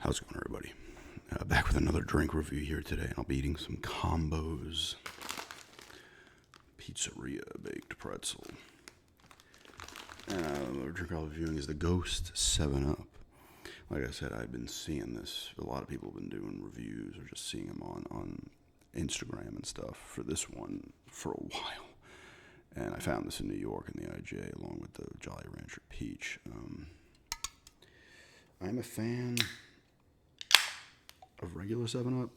How's it going, everybody? Back with another drink review here today, and I'll be eating some Combos Pizzeria Baked Pretzel. And the drink I'll be reviewing is the Ghost 7-Up. Like I said, I've been seeing this. A lot of people have been doing reviews or just seeing them on Instagram and stuff for this one for a while. And I found this in New York in the IJ along with the Jolly Rancher Peach. I'm a fan of regular 7-Up.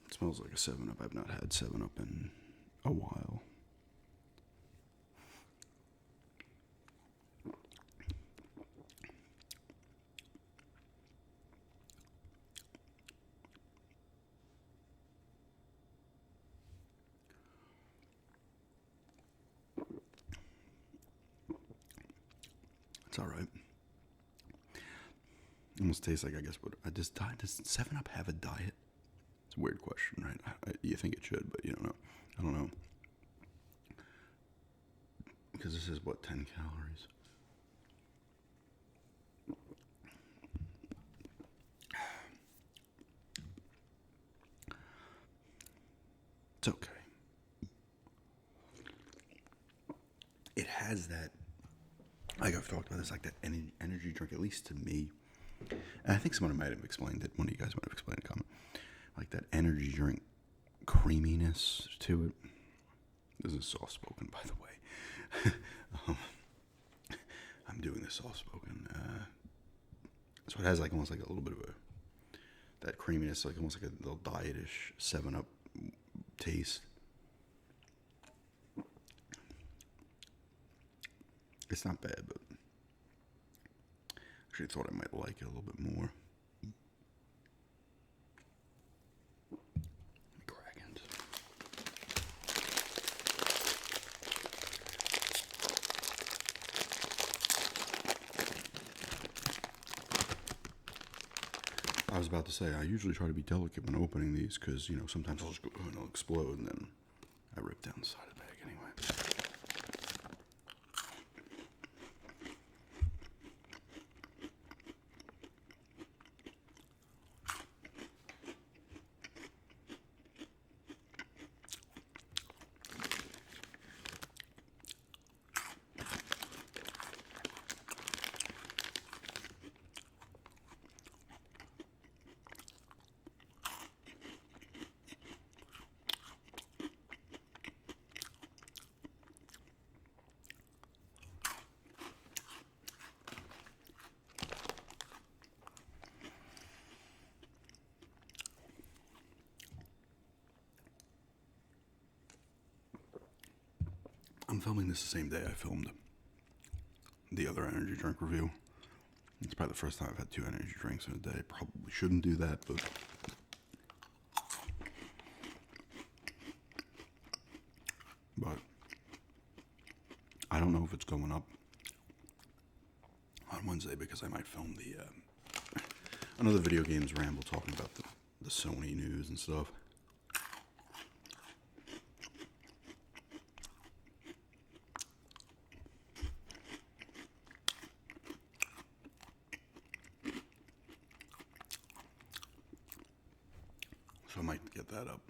It smells like a 7-Up. I've not had 7-Up in a while. It's all right. Almost tastes like, I guess, what does 7-Up have a diet? It's a weird question, right? You think it should, but you don't know. I don't know. Because this is, what, 10 calories? It's okay. It has that, like I've talked about this, like that energy drink, at least to me. And I think someone might have explained it. One of you guys might have explained it in a comment. Like that energy drink creaminess to it. This is soft spoken, by the way. I'm doing this soft spoken. So it has like almost like a little bit of that creaminess, like almost like a little dietish 7-Up taste. It's not bad, but actually thought I might like it a little bit more. Crack it. I was about to say, I usually try to be delicate when opening these because, you know, sometimes I'll just go and it'll explode and then I rip down the side of the bag anyway. I'm filming this the same day I filmed the other energy drink review. It's probably the first time I've had 2 energy drinks in a day. Probably shouldn't do that, but I don't know if it's going up on Wednesday because I might film another video games ramble talking about the Sony news and stuff. So I might get that up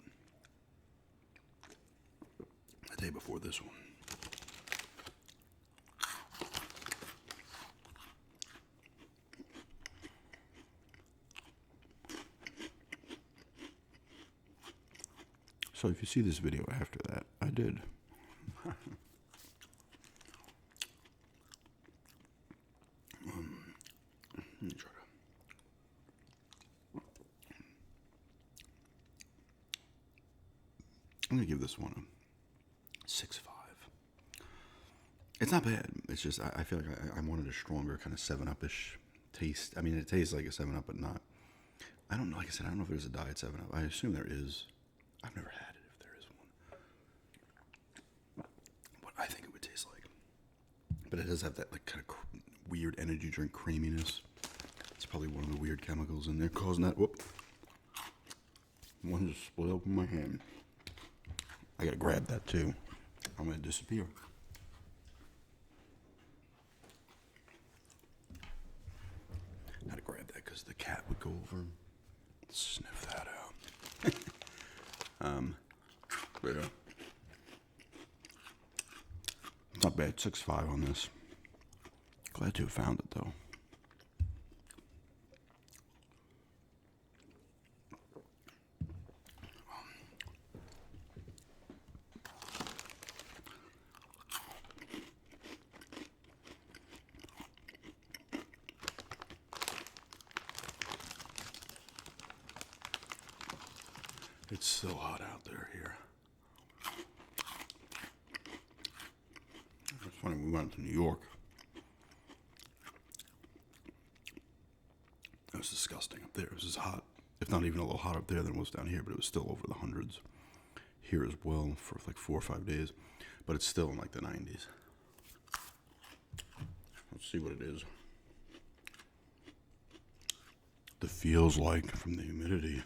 the day before this one. So if you see this video after that, I did. Let me try to. I'm gonna give this one a 6.5. It's not bad. It's just I feel like I wanted a stronger kind of 7-Up-ish taste. I mean, it tastes like a 7-Up, but not. I don't know. Like I said, I don't know if there's a diet 7-Up. I assume there is. I've never had it if there is one. What I think it would taste like. But it does have that like kind of weird energy drink creaminess. It's probably one of the weird chemicals in there causing that. Whoop. One just split open my hand. I gotta grab that too. I'm gonna disappear. Had to grab that because the cat over. Sniff that out. But yeah. Not bad. 6.5 on this. Glad to have found it though. It's so hot out there here. It's funny, we went to New York. It was disgusting up there. It was as hot, if not even a little hot up there than it was down here, but it was still over the hundreds here as well for like 4 or 5 days. But it's still in like the 90s. Let's see what it is. The feels like from the humidity.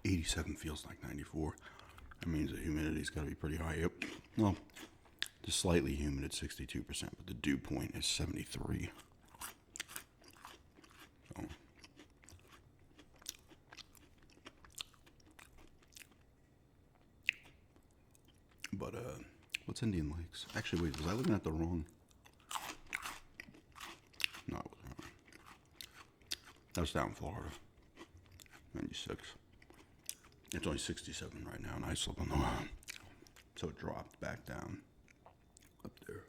87 feels like 94. That means the humidity's got to be pretty high. Yep. Well, just slightly humid at 62%, but the dew point is 73. So. But, what's Indian Lakes? Actually, wait, was I looking at the wrong? No, it wasn't. That was down in Florida. 96. It's only 67 right now in Iceland on the line. So it dropped back down up there.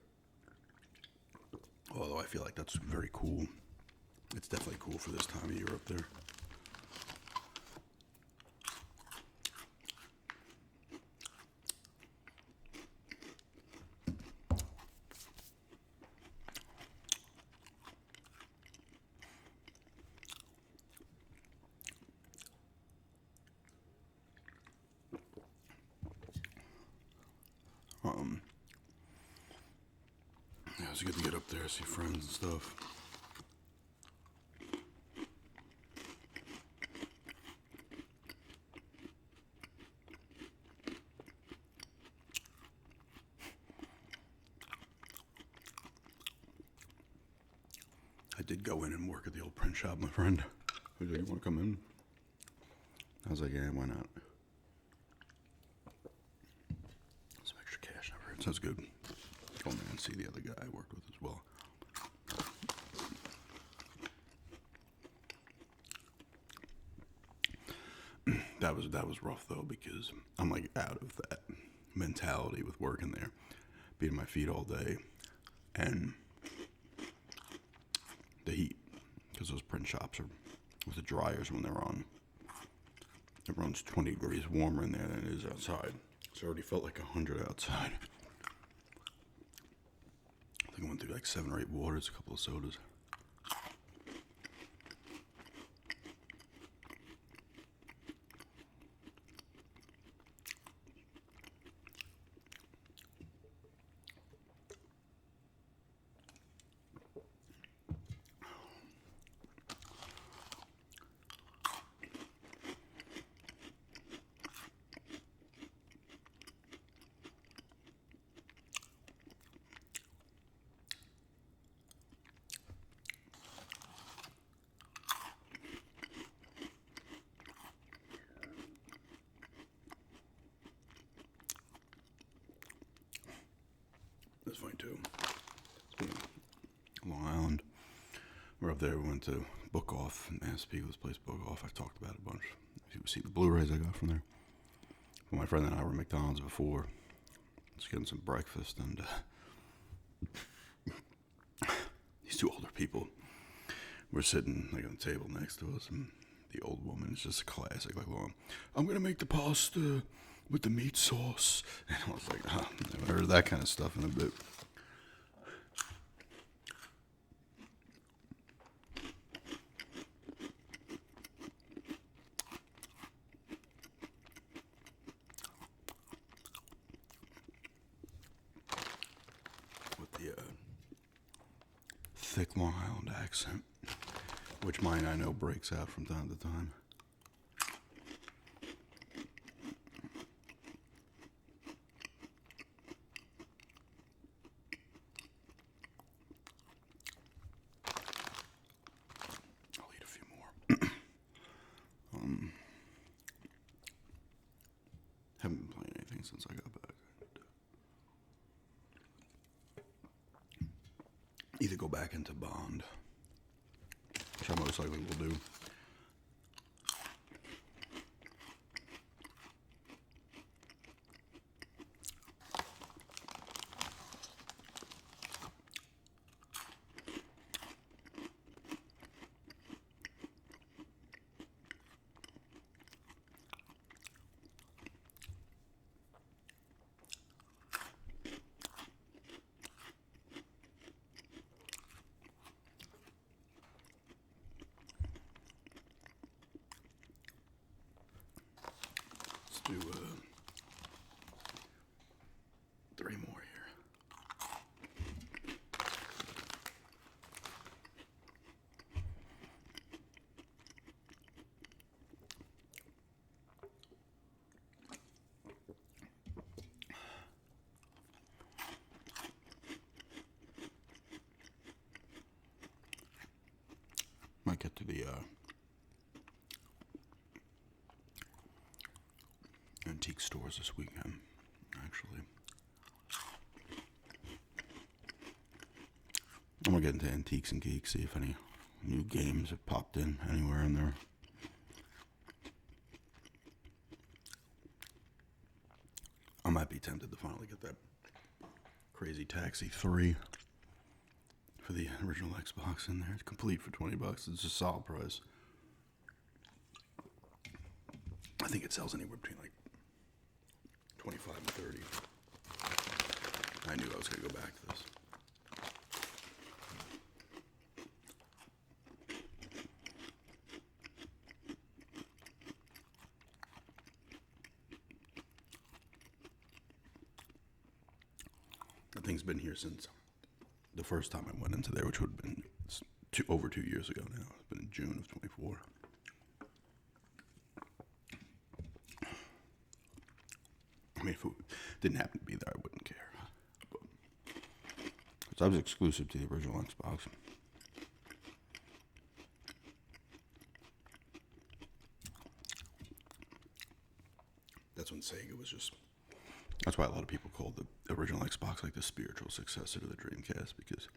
Although I feel like that's very cool. It's definitely cool for this time of year up there. Yeah, it's good to get up there, see friends and stuff. I did go in and work at the old print shop, my friend. He was like, you want to come in? I was like, yeah, why not? Some extra cash over here. Sounds good. Go in there and see the other guy I worked with as well. That was rough though, because I'm like out of that mentality with working there, being on my feet all day, and the heat, because those print shops are with the dryers when they're on. It runs 20 degrees warmer in there than it is outside. So it already felt like 100 outside. I think I went through like 7 or 8 waters, a couple of sodas. That's funny too. Long Island. We're up there. We went to Book Off, Mass People's Place Book Off. I've talked about it a bunch. You see the Blu-rays I got from there. Well, my friend and I were at McDonald's before, just getting some breakfast, and these 2 older people were sitting like on the table next to us, and the old woman is just a classic, like, well, I'm gonna make the pasta with the meat sauce, and I was like, oh, I've never heard of that kind of stuff in a bit. With the thick Long Island accent, which mine I know breaks out from time to time. since I got back. Either go back into Bond, which I most likely will do. Let's do 3 more here. Might get to the antique stores this weekend, actually. I'm gonna get into Antiques and Geeks, see if any new games have popped in anywhere in there. I might be tempted to finally get that Crazy Taxi 3 for the original Xbox in there. It's complete for $20. It's a solid price. I think it sells anywhere between like 25 and 30. I knew I was going to go back to this. That thing's been here since the first time I went into there, which would have been over 2 years ago now. It's been in June of 24. I mean, if it didn't happen to be there, I wouldn't care. Because I was exclusive to the original Xbox. That's when Sega was just... That's why a lot of people called the original Xbox like the spiritual successor to the Dreamcast, because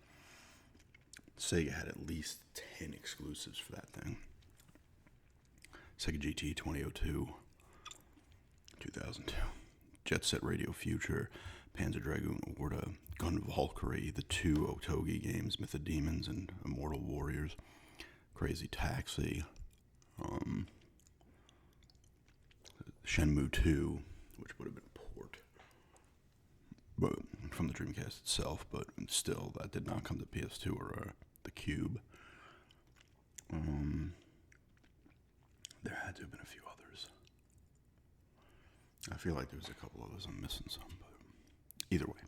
Sega had at least 10 exclusives for that thing. Sega GT 2002, 2002, Jet Set Radio Future, Panzer Dragoon Orta, Gun Valkyrie, the 2 Otogi games, Myth of Demons and Immortal Warriors, Crazy Taxi, Shenmue 2, which would have been a port, but from the Dreamcast itself, but still, that did not come to PS2 or the Cube. There had to have been a few others. I feel like there was a couple others. I'm missing some, but either way,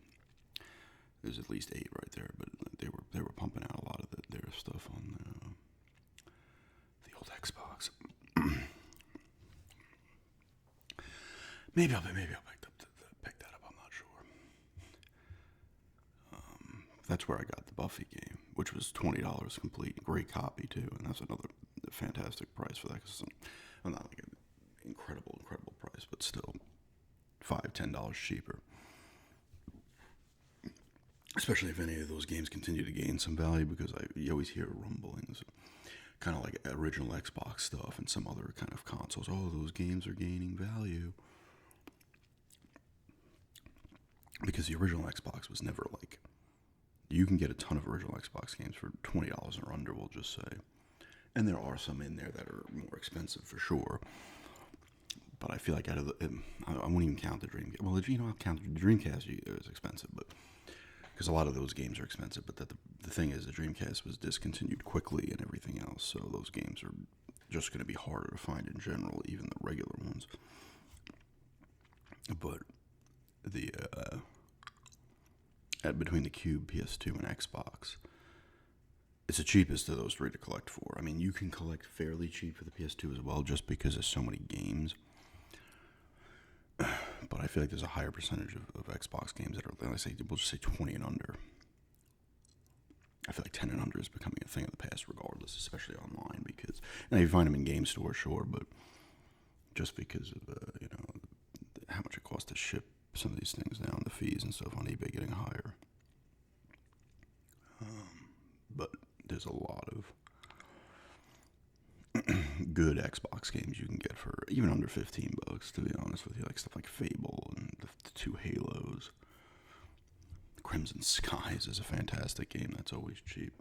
there's at least 8 right there. But they were pumping out a lot of their stuff on the old Xbox. Maybe I'll pick that up. I'm not sure. That's where I got the Buffy game, which was $20 complete, great copy too, and that's another fantastic price for that. Cause I'm not like an incredible price, but still $5-10 cheaper. Especially if any of those games continue to gain some value, because you always hear rumblings, kind of like original Xbox stuff and some other kind of consoles. Oh, those games are gaining value. Because the original Xbox was never like, you can get a ton of original Xbox games for $20 or under, we'll just say. And there are some in there that are more expensive for sure. But I feel like out of I won't even count the Dreamcast. Well, I'll count the Dreamcast. It was expensive, but because a lot of those games are expensive. But the thing is, the Dreamcast was discontinued quickly and everything else, so those games are just going to be harder to find in general, even the regular ones. But the between the Cube, PS2, and Xbox, it's the cheapest of those 3 to collect for. I mean, you can collect fairly cheap for the PS2 as well, just because there's so many games. But I feel like there's a higher percentage of Xbox games that are, we'll just say 20 and under. I feel like 10 and under is becoming a thing of the past regardless, especially online, because now you find them in game stores, sure, but just because of, how much it costs to ship some of these things now, and the fees and stuff on eBay getting higher. But there's a lot of good Xbox games you can get for even under $15, to be honest with you, like stuff like Fable and the two Halos. Crimson Skies is a fantastic game that's always cheap.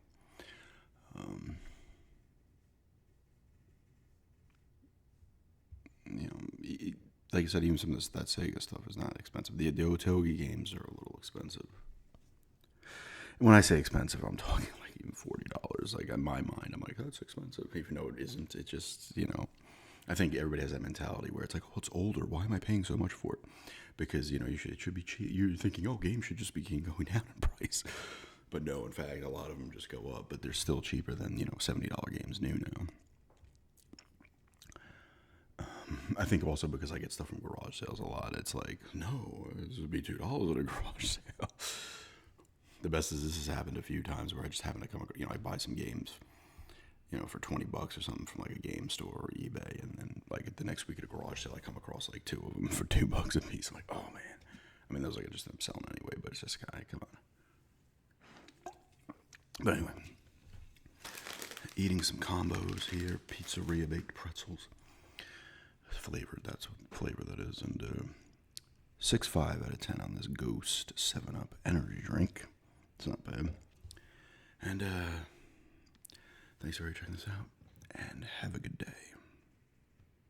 Like I said, even some of that Sega stuff is not expensive. The Otogi games are a little expensive. When I say expensive, I'm talking like even $40. Like in my mind, I'm like, oh, that's expensive, even though it isn't. It just, I think everybody has that mentality where it's like, oh, it's older. Why am I paying so much for it? Because it should be cheap. You're thinking, oh, games should just be going down in price, but no. In fact, a lot of them just go up. But they're still cheaper than $70 games new now. I think also because I get stuff from garage sales a lot. It's like, no, this would be $2 at a garage sale. The best is this has happened a few times where I just happen to come, I buy some games, for $20 or something from like a game store or eBay, and then like the next week at a garage sale, I come across like two of them for $2 a piece. I'm like, oh man. I mean, those I just end up selling anyway, but it's just come on. But anyway, eating some combos here, pizzeria baked pretzels, flavored. That's what flavor that is, and 6.5 out of 10 on this Ghost 7-Up energy drink. It's not bad. And thanks for checking this out, and have a good day.